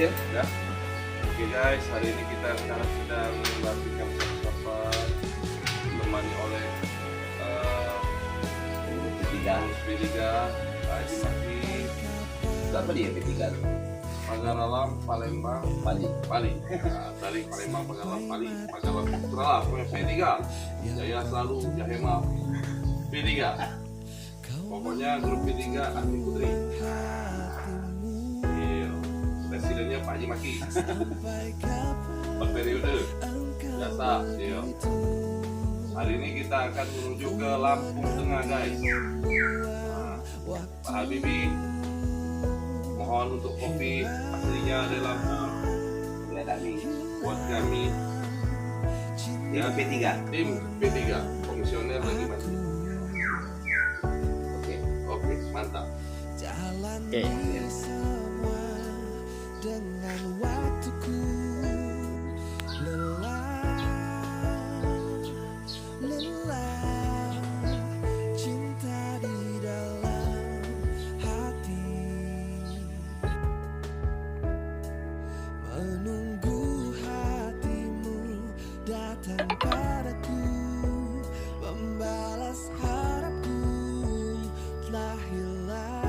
Ya. Oke guys, hari ini kita sekarang sedang melakukan persiapan ditemani oleh P3 Haji Maki Siapa dia P3? Pagaralam Palembang Pali. Ya, dari Palembang Pagaralam Putra lah pokoknya P3 Jaya selalu Jahema P3 pokoknya grup P3 anti putri. Iya, presidennya Pak Haji Maki berperiode biasa. Iya, hari ini kita akan menuju ke Lampung Tengah guys. Pak Habibie mohon untuk kopi aslinya dari Lampung buat kami Dia P3. tim P3 komisioner lagi masih. Oke, mantap. Oke. Dengan waktuku lelah cinta di dalam hati menunggu hatimu datang padaku membalas harapku telah hilang.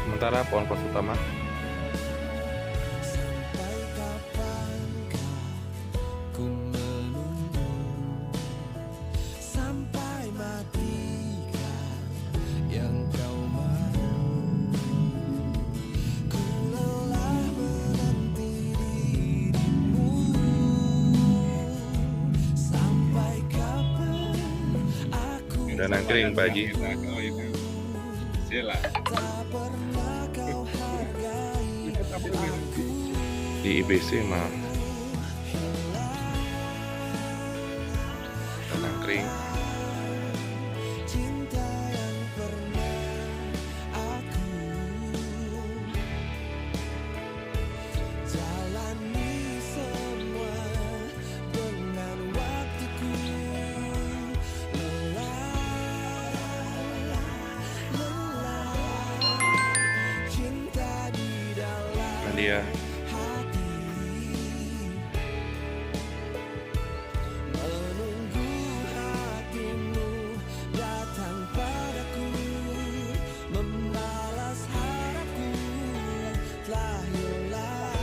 Sementara pohon pos utama Sampai kapankah ku menunggu, sampai matikah yang kau mau. Ku lelah menanti dirimu. Sampai kapan aku udah nangkring Pak Haji. tak pernah kau hargai aku. Di IBC mah udah nangkring. Cinta yang pernah aku jalani semua dengan waktuku lelah cinta di dalam Nadia hati menunggu hatimu datang padaku membalas harapku telah hilang.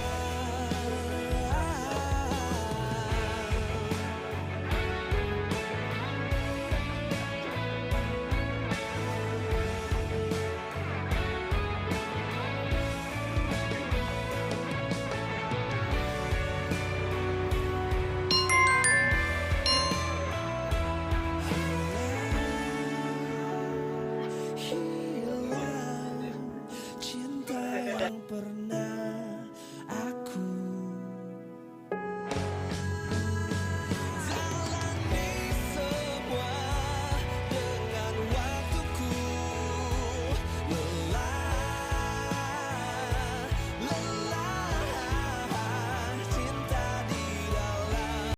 Hilang cinta yang pernah